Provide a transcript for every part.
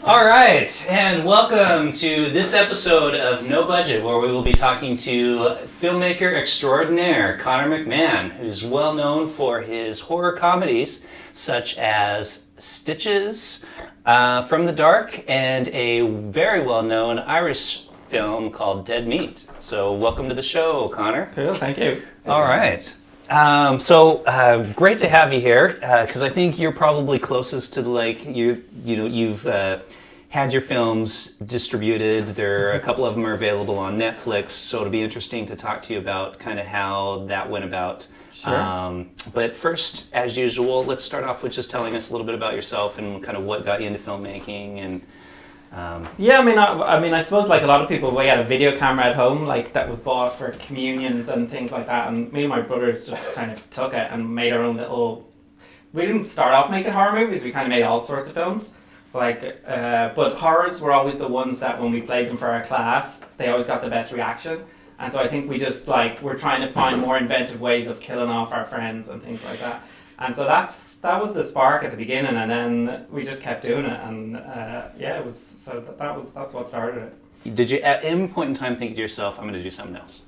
All right, and welcome to this episode of No Budget, where we will be talking to filmmaker extraordinaire Conor McMahon, who's well known for his horror comedies such as Stiches from the Dark and a very well-known Irish film called Dead Meat. So welcome to the show, Conor. Cool, thank you. All right. Great to have you here because I think you're probably closest to you've had your films distributed. There are a couple of them are available on Netflix, so it'll be interesting to talk to you about kind of how that went about. Sure. But first, as usual, let's start off with just telling us a little bit about yourself and kind of what got you into filmmaking and. I suppose like a lot of people, we had a video camera at home, like that was bought for communions and things like that. And me and my brothers just kind of took it and made our own little. We didn't start off making horror movies. We kind of made all sorts of films, but horrors were always the ones that when we played them for our class, they always got the best reaction. And so I think we just we're trying to find more inventive ways of killing off our friends and things like that. And so that was the spark at the beginning, and then we just kept doing it, and it was so that's what started it. Did you at any point in time think to yourself, I'm going to do something else?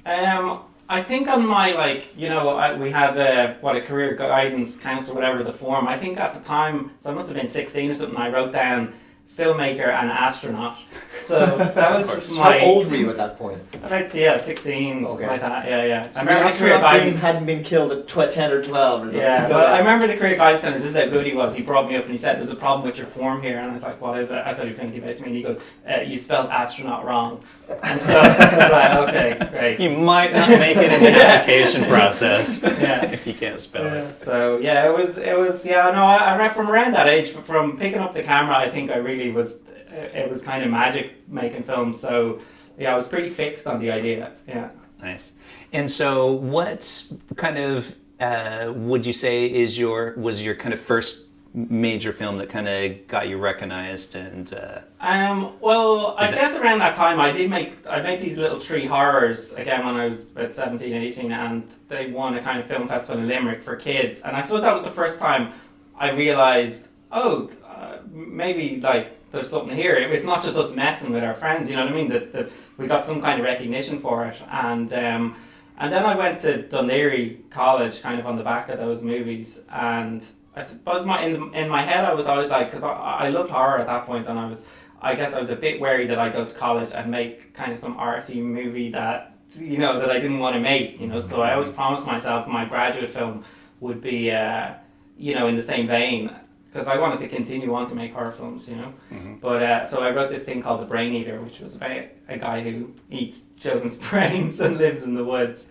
I think on my we had a career guidance counsellor, whatever the form. I think at the time, so I must have been 16 or something. I wrote down filmmaker and astronaut. So that was just my. How old were you at that point? About 16, Okay. like that. Yeah. So I remember your the career astronaut dream guidance. hadn't been killed at 10 or 12 or something. Yeah, Still well, there. I remember the career guidance kind of just how good he was. He brought me up and he said, "There's a problem with your form here," and I was like, "What is it?" I thought he was going to give it to me, and he goes, "You spelled astronaut wrong." And so I was like, "Okay, great." You might not make it in the application process Yeah. if you can't spell it. So yeah, it was. I read from around that age, from picking up the camera. I think I really was. It was kind of magic making films. So yeah, I was pretty fixed on the idea. Yeah. Nice. And so, what kind of would you say was your kind of first major film that kind of got you recognized? And well, I guess around that time I made these little three horrors again when I was about 17, 18, and they won a kind of film festival in Limerick for kids. And I suppose that was the first time I realized, maybe there's something here. It's not just us messing with our friends, you know what I mean? That we got some kind of recognition for it. And then I went to Dundee College kind of on the back of those movies. And I suppose in my head I was always like, because I loved horror at that point, and I guess I was a bit wary that I'd go to college and make kind of some arty movie that I didn't want to make, So I always promised myself my graduate film would be, in the same vein, because I wanted to continue on to make horror films, Mm-hmm. But so I wrote this thing called The Brain Eater, which was about a guy who eats children's brains and lives in the woods.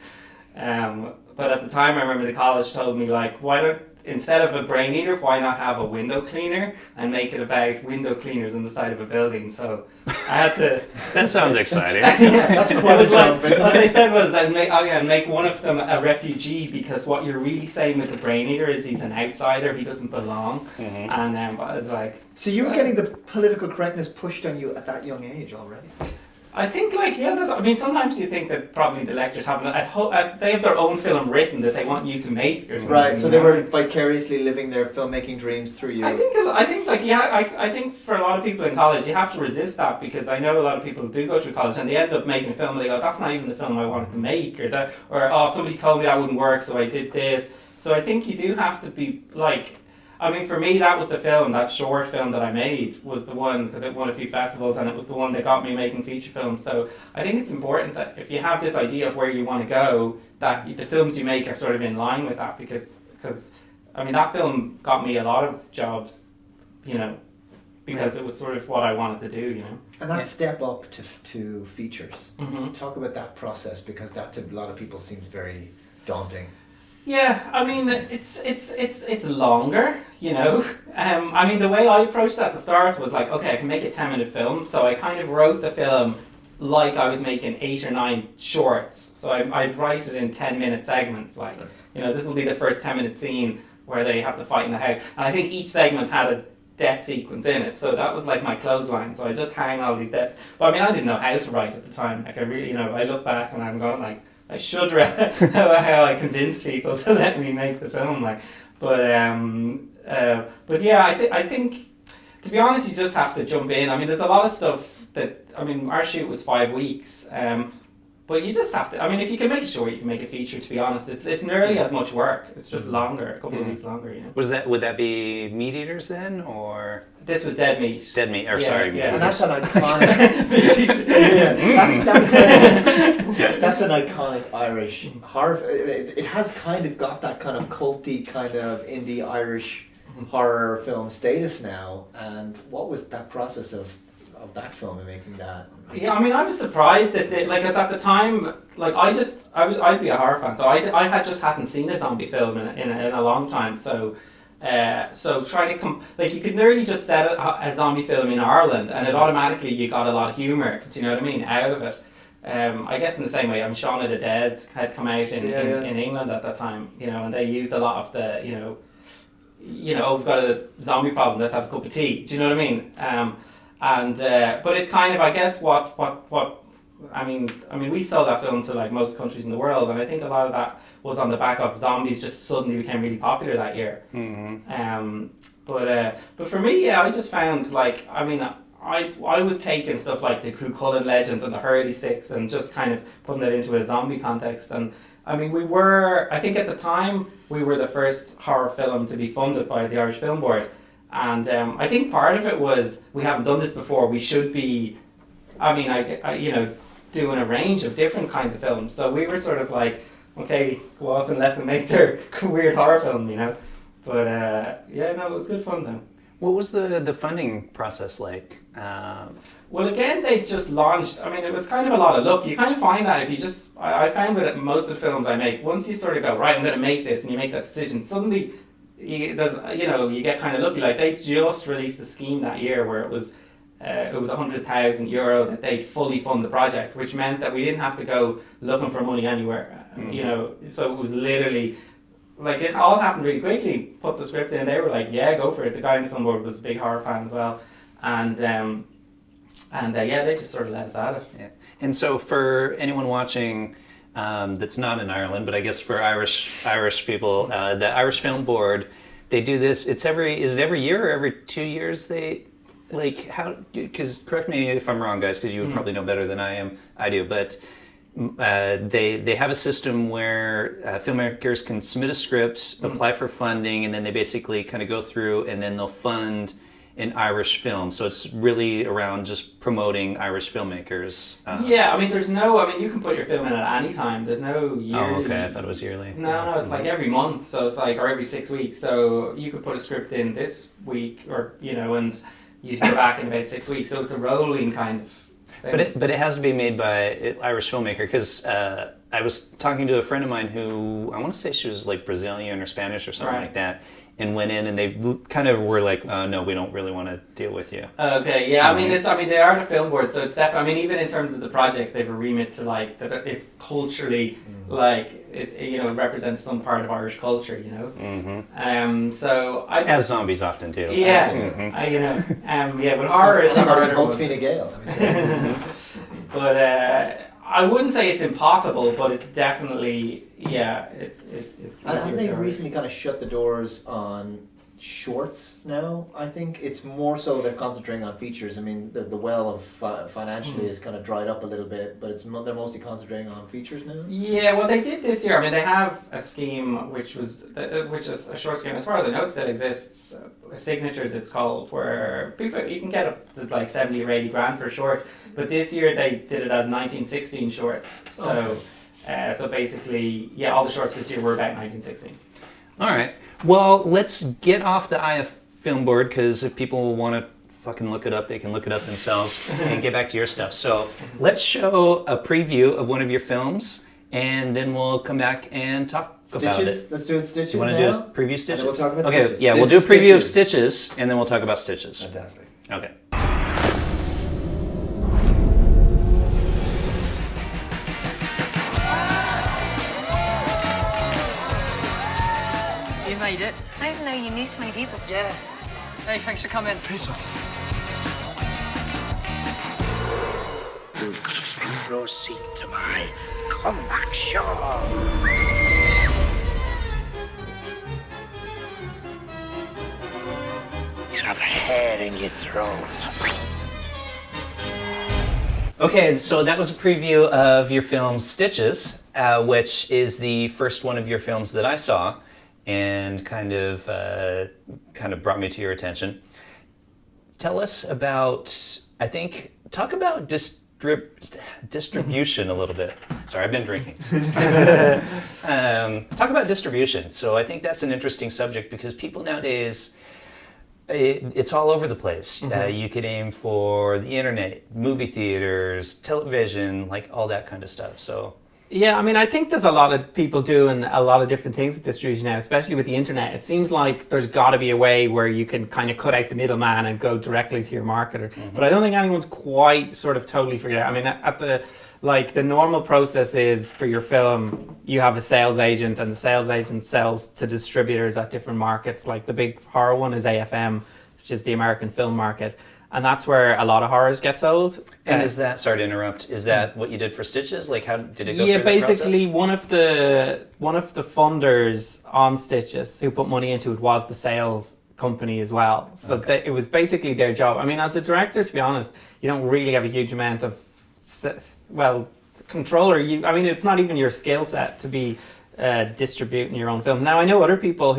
But at the time, I remember the college told me, why don't, instead of a brain eater, why not have a window cleaner and make it about window cleaners on the side of a building? So I had to. That sounds exciting. That's quite a jump, isn't what it? they said was that make one of them a refugee, because what you're really saying with the brain eater is he's an outsider, he doesn't belong. Mm-hmm. And I was like. So you were getting the political correctness pushed on you at that young age already? I think sometimes you think that probably the lecturers they have their own film written that they want you to make or something. Right, so they were vicariously living their filmmaking dreams through you. I think for a lot of people in college you have to resist that, because I know a lot of people do go through college and they end up making a film and they go, that's not even the film I wanted to make, or somebody told me that wouldn't work so I did this. So I think you do have to be for me, that was the film, that short film that I made was the one, because it won a few festivals and it was the one that got me making feature films. So I think it's important that if you have this idea of where you want to go, that the films you make are sort of in line with that, because that film got me a lot of jobs, because it was sort of what I wanted to do, And that step up to features. Mm-hmm. Talk about that process, because that to a lot of people seems very daunting. Yeah, it's longer, the way I approached that at the start was okay, I can make a 10-minute film, so I kind of wrote the film like I was making 8 or 9 shorts. So I'd write it in 10-minute segments, this will be the first 10-minute scene where they have to fight in the house. And I think each segment had a death sequence in it, so that was my clothesline. So I just hang all these deaths. But I didn't know how to write at the time. I really, I look back and I'm going I should how I convinced people to let me make the film, but yeah, I think to be honest, you just have to jump in. I mean, there's a lot of stuff that, I mean, our shoot was 5 weeks, but you just have to, I mean, if you can make it short, you can make a feature, to be honest. It's nearly as much work. It's just longer, a couple of weeks longer, you know. Would that be Meat Eaters then, or? This was Dead Meat. Dead Meat, or sorry, Meat yeah. And Eaters. that's an iconic. That's an iconic Irish horror. It has kind of got that kind of culty, kind of indie Irish horror film status now. And what was that process of that film and making that? Yeah, I mean, I was surprised that like, cause at the time, like I'd be a horror fan, so I hadn't seen a zombie film in a long time, so trying to like, you could nearly just set a zombie film in Ireland and it automatically, you got a lot of humour, do you know what I mean, out of it. I guess in the same way, Shaun of the Dead had come out in England at that time, you know, and they used a lot of the, you know, we've got a zombie problem, let's have a cup of tea, do you know what I mean? But it kind of, I guess, I mean, we sold that film to like most countries in the world, and I think a lot of that was on the back of zombies just suddenly became really popular that year. But for me, yeah, I just found like, I mean, I was taking stuff like the Cuchulainn legends and the Hurley Sticks and just kind of putting it into a zombie context. And I mean, I think at the time, we were the first horror film to be funded by the Irish Film Board. And I think part of it was, we haven't done this before, we should be, I mean, you know, doing a range of different kinds of films. So we were sort of like, okay, go off and let them make their weird horror film, you know. But yeah, no, it was good fun though. What was the funding process like? Well, again, they just launched, I mean, it was kind of a lot of luck. You kind of find that if you just, I found that most of the films I make, once you sort of go, right, I'm going to make this, and you make that decision, suddenly, you get kind of lucky. Like, they just released a scheme that year where it was €100,000 that they'd fully fund the project, which meant that we didn't have to go looking for money anywhere, you know. So it was literally, like, it all happened really quickly. Put the script in, they were like, yeah, go for it. The guy in the film board was a big horror fan as well, and yeah, they just sort of let us at it. Yeah. And so for anyone watching that's not in Ireland, but I guess for Irish people, the Irish Film Board, they do this. Is it every year or every 2 years? They like how? Because correct me if I'm wrong, guys, because you would probably know better than I do. But they have a system where filmmakers can submit a script, apply for funding, and then they basically kind of go through, and then they'll fund an Irish film. So it's really around just promoting Irish filmmakers. Yeah, I mean, you can put your film in at any time. There's no yearly. Oh, okay, I thought it was yearly. No, it's like every month. So it's like, or every 6 weeks. So you could put a script in this week, or, you know, and you'd go back in about 6 weeks. So it's a rolling kind of thing. But it has to be made by an Irish filmmaker, because I was talking to a friend of mine who, I want to say she was like Brazilian or Spanish or something like that, and went in and they kind of were like, no, we don't really want to deal with you. Okay, yeah, I mean, they are the film board, so it's definitely, I mean, even in terms of the projects, they have a remit to like, that it's culturally, like, it, you know, it represents some part of Irish culture, you know? So as zombies often do. Yeah, you know, yeah, but horror is a harder one. Gale. But I wouldn't say it's impossible, but it's definitely, yeah, it's. And haven't they recently kind of shut the doors on shorts now? I think it's more so they're concentrating on features. I mean, the well of financially is kind of dried up a little bit, but they're mostly concentrating on features now. Yeah, well, they did this year. I mean, they have a scheme which is a short scheme. As far as I know, it still exists. Signatures, it's called, where you can get up to like 70 or 80 grand for a short. But this year they did it as 1916 shorts. So, so basically, yeah, all the shorts this year were about 1916. All right. Well, let's get off the IF Film Board, because if people want to fucking look it up, they can look it up themselves and get back to your stuff. So let's show a preview of one of your films, and then we'll come back and talk about it. Let's do it. Stitches. You want to do a preview Stitches? And we'll talk about okay, Stitches. yeah, we'll do a preview of Stitches, and then we'll talk about Stitches. Fantastic. Okay. You made it. I didn't know you knew so many people. Yeah. Hey, thanks for coming. Piss off. You've got a front row seat to my comeback show. You have a hair in your throat. Okay, so that was a preview of your film Stitches, which is the first one of your films that I saw, and kind of brought me to your attention. Tell us about, talk about distribution a little bit. Sorry, I've been drinking. Talk about distribution. So I think that's an interesting subject because people nowadays, it's all over the place. You could aim for the internet, movie theaters, television, like all that kind of stuff. So yeah, I mean, I think there's a lot of people doing a lot of different things with distribution now, especially with the internet. It seems like there's got to be a way where you can kind of cut out the middleman and go directly to your marketer. But I don't think anyone's quite sort of totally figured out. I mean, the normal process is for your film, you have a sales agent, and the sales agent sells to distributors at different markets. Like the big horror one is AFM, which is the American film market. And that's where a lot of horrors get sold. And is that, sorry to interrupt, is that what you did for Stitches? Like how did it go through Yeah, that basically process? one of the funders on Stitches who put money into it was the sales company as well. So it was basically their job. I mean, as a director, to be honest, you don't really have a huge amount of, controller. I mean, it's not even your skill set to be distributing your own films. Now, I know other people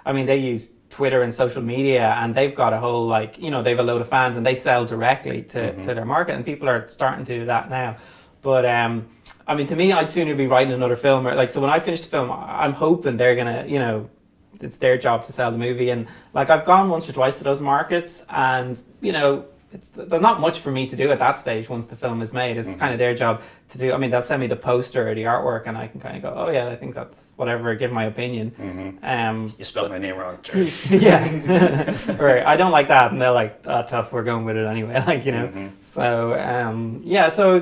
they use Twitter and social media, and they've got a whole they have a load of fans and they sell directly to their market, and people are starting to do that now. But I mean, to me, I'd sooner be writing another film, so when I finish the film, I'm hoping they're gonna, it's their job to sell the movie. And I've gone once or twice to those markets, and there's not much for me to do at that stage once the film is made. It's kind of their job to do. I mean, they'll send me the poster or the artwork, and I can kind of go, oh yeah, I think that's whatever, give my opinion. You spelled my name wrong, Jerry. Yeah. Right. I don't like that, and they're like, oh, tough, we're going with it anyway. So so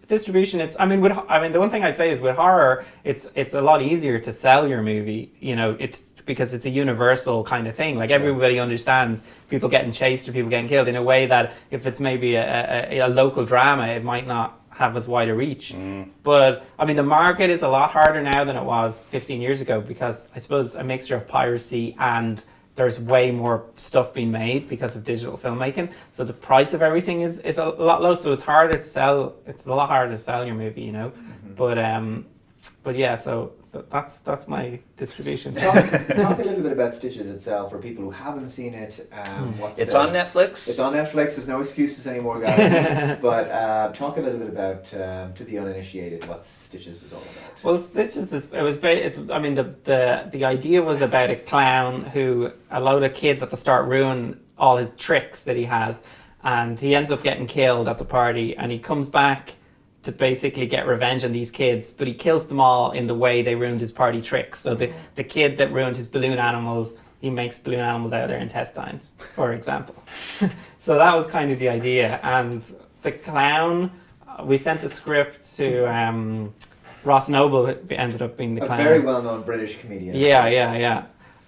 distribution, the one thing I'd say is with horror, it's a lot easier to sell your movie, it's because it's a universal kind of thing. Like everybody understands people getting chased or people getting killed in a way that if it's maybe a local drama, it might not have as wide a reach. But I mean, the market is a lot harder now than it was 15 years ago, because I suppose a mixture of piracy and there's way more stuff being made because of digital filmmaking. So the price of everything is a lot low. So it's harder to sell. It's a lot harder to sell your movie, But yeah, so that's my distribution. Talk a little bit about Stitches itself for people who haven't seen it. It's on Netflix. It's on Netflix. There's no excuses anymore, guys. But talk a little bit about, to the uninitiated, what Stitches is all about. Well, Stitches the idea was about a clown who a load of kids at the start ruin all his tricks that he has, and he ends up getting killed at the party, and he comes back to basically get revenge on these kids, but he kills them all in the way they ruined his party tricks. So the kid that ruined his balloon animals, he makes balloon animals out of their intestines, for example. So that was kind of the idea. And the clown, we sent the script to Ross Noble, who ended up being the clown. A very well-known British comedian. Yeah.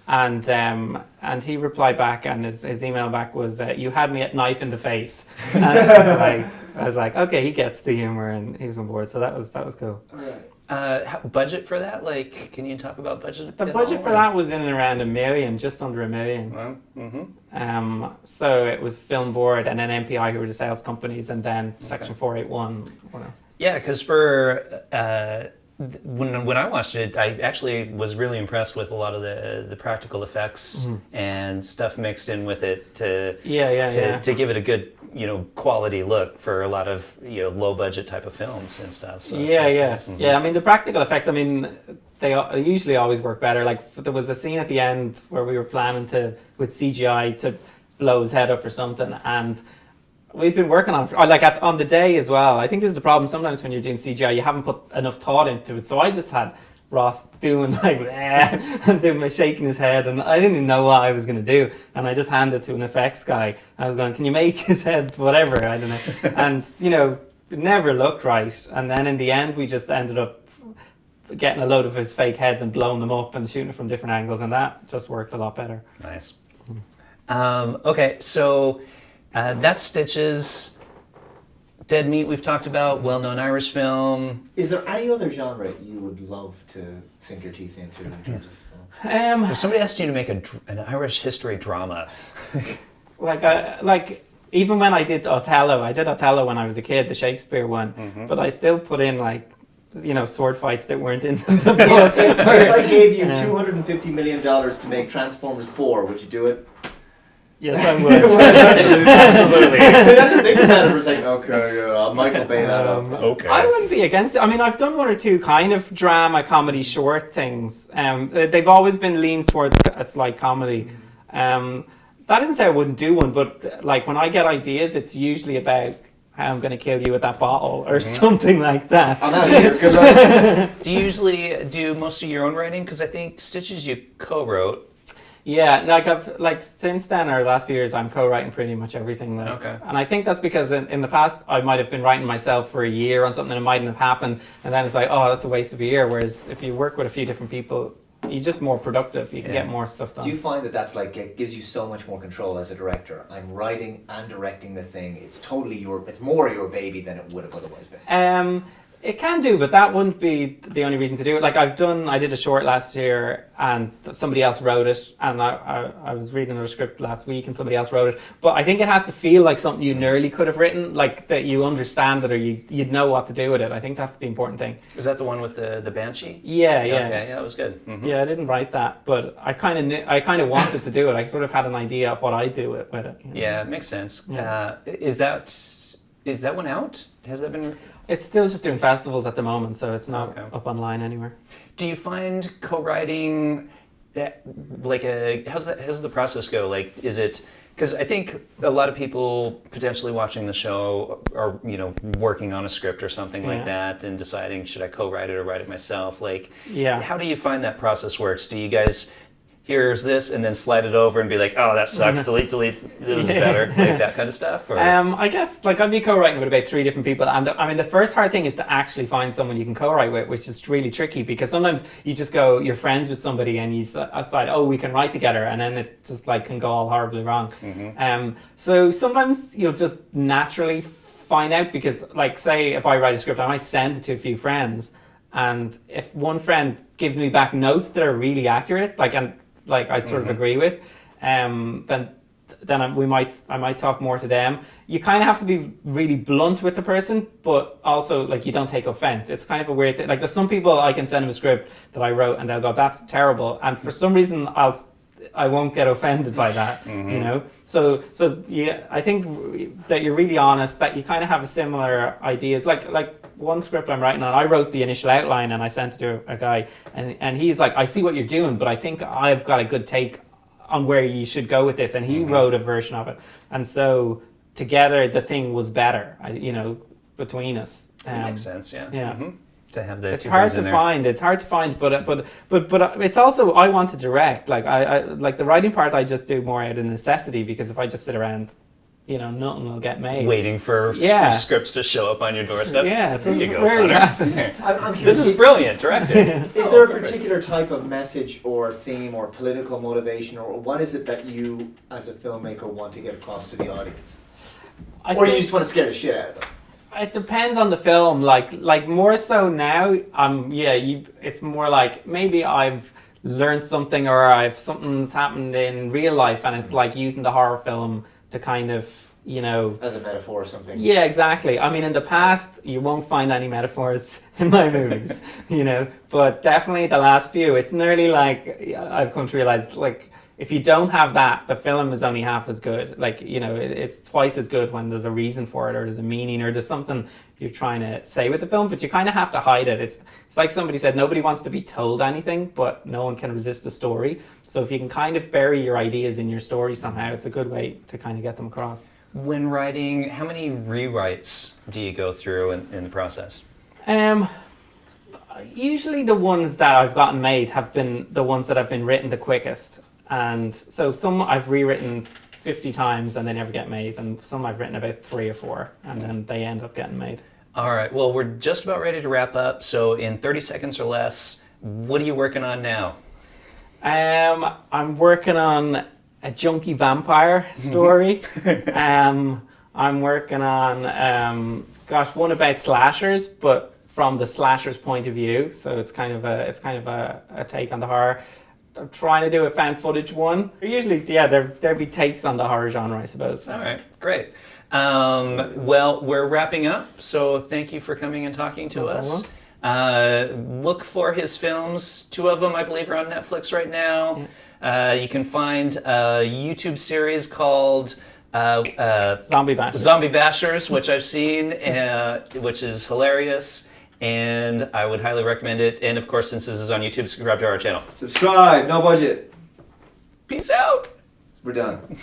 And he replied back, and his email back was, you had me at knife in the face. And I was like, okay, he gets the humor, and he was on board. So that was cool. All right. Budget for that? Can you talk about budget? The budget for that was in and around $1 million, just under $1 million. So it was Film Board and then MPI, who were the sales companies, and then Section 481. Yeah, because for when I watched it, I actually was really impressed with a lot of the practical effects and stuff mixed in with it to give it a good quality look for a lot of low budget type of films and stuff. So yeah. I mean, the practical effects, they usually always work better. Like there was a scene at the end where we were planning with CGI to blow his head up or something, and we've been working on on the day as well. I think this is the problem. Sometimes when you're doing CGI, you haven't put enough thought into it. So I just had Ross doing and shaking his head, and I didn't even know what I was going to do. And I just handed it to an effects guy. I was going, "Can you make his head whatever?" I don't know. And it never looked right. And then in the end, we just ended up getting a load of his fake heads and blowing them up and shooting it from different angles, and that just worked a lot better. Nice. Okay, so. That's Stitches. Dead Meat we've talked about, well-known Irish film. Is there any other genre you would love to sink your teeth into in terms of film? If somebody asked you to make an Irish history drama. like even when I did Othello when I was a kid, the Shakespeare one, but I still put in like, you know, sword fights that weren't in the book. If I gave you $250 million to make Transformers 4, would you do it? Yes, I would. Absolutely. You have to think about it for a second. Okay, Michael Bay that up. Okay. I wouldn't be against it. I mean, I've done one or two kind of drama, comedy, short things. They've always been leaned towards a slight comedy. That doesn't say I wouldn't do one, but like when I get ideas, it's usually about how I'm going to kill you with that bottle or something like that. I'm out of here because Do you usually do most of your own writing? Because I think Stitches you co-wrote. Yeah, like since then or the last few years, I'm co-writing pretty much everything. Like, Okay. and I think that's because in the past I might have been writing myself for a year on something that mightn't have happened, and then it's like, oh, that's a waste of a year. Whereas if you work with a few different people, you're just more productive. You can get more stuff done. Do you find that that's like, it gives you so much more control as a director? I'm writing and directing the thing. It's totally it's more your baby than it would have otherwise been. It can do, but that wouldn't be the only reason to do it. Like I did a short last year and somebody else wrote it, and I was reading a script last week and somebody else wrote it. But I think it has to feel like something you nearly could have written, like that you understand it or you'd know what to do with it. I think that's the important thing. Is that the one with the Banshee? Yeah. Okay, yeah, that was good. Yeah, I didn't write that, but I kind of wanted to do it. I sort of had an idea of what I'd do with it. You know? Yeah, it makes sense. Yeah. Is that one out? Has that been? It's still just doing festivals at the moment, so it's not Okay. up online anywhere. Do you find co-writing like how's the process go? Like, is it? Because I think a lot of people potentially watching the show are, you know, working on a script or something like that and deciding, should I co-write it or write it myself? Like, how do you find that process works? Do you guys, here's this, and then slide it over and be like, oh, that sucks, delete, this is better, like that kind of stuff? Or? I guess, like, I'd be co-writing with about 3 different people, and I mean, the first hard thing is to actually find someone you can co-write with, which is really tricky, because sometimes you just go, you're friends with somebody, and you decide, oh, we can write together, and then it just, like, can go all horribly wrong. So sometimes you'll just naturally find out, because, like, say, if I write a script, I might send it to a few friends, and if one friend gives me back notes that are really accurate, like I'd sort of agree with, then I might talk more to them. You kind of have to be really blunt with the person, but also like you don't take offense. It's kind of a weird thing. Like there's some people I can send them a script that I wrote and they'll go, that's terrible, and for some reason I won't get offended by that, you know. So yeah, I think that you're really honest, that you kind of have a similar ideas. Like one script I'm writing on, I wrote the initial outline and I sent it to a guy, and he's like, I see what you're doing, but I think I've got a good take on where you should go with this, and he wrote a version of it, and so together the thing was better, you know, between us. That makes sense, yeah. Yeah. To have the It's hard to find. It's hard to find, but it's also, I want to direct. Like I like the writing part. I just do more out of necessity, because if I just sit around, you know, nothing will get made. Waiting for scripts to show up on your doorstep. Yeah, there you go, rarely Connor. happens. I'm curious, This is brilliant, directed. Is there a particular type of message or theme or political motivation, or what is it that you, as a filmmaker, want to get across to the audience? Or you just want to scare the shit out of them? It depends on the film. Like more so now. It's more like maybe I've learned something, or something's happened in real life, and it's like using the horror film to kind of, you know, as a metaphor or something. Yeah, exactly. I mean, in the past, you won't find any metaphors in my movies, you know, but definitely the last few, it's nearly like I've come to realize, like, if you don't have that, the film is only half as good. Like, you know, it's twice as good when there's a reason for it, or there's a meaning, or there's something you're trying to say with the film, but you kind of have to hide it. It's like somebody said, nobody wants to be told anything, but no one can resist a story. So if you can kind of bury your ideas in your story somehow, it's a good way to kind of get them across. When writing, how many rewrites do you go through in the process? Usually the ones that I've gotten made have been the ones that have been written the quickest. And so some I've rewritten 50 times and they never get made, and some I've written about 3 or 4 and then they end up getting made. All right, well, we're just about ready to wrap up, so in 30 seconds or less, what are you working on now? I'm working on a junkie vampire story. I'm working on one about slashers, but from the slasher's point of view, so it's kind of a take on the horror. I'm trying to do a found footage one. They're usually, there'd be takes on the horror genre, I suppose. All right, great. Well, we're wrapping up, so thank you for coming and talking to us. Look for his films. 2 of them, I believe, are on Netflix right now. You can find a YouTube series called Zombie Bashers. Zombie Bashers, which I've seen, which is hilarious, and I would highly recommend it. And of course, since this is on YouTube, subscribe to our channel. Subscribe, no budget. Peace out! We're done.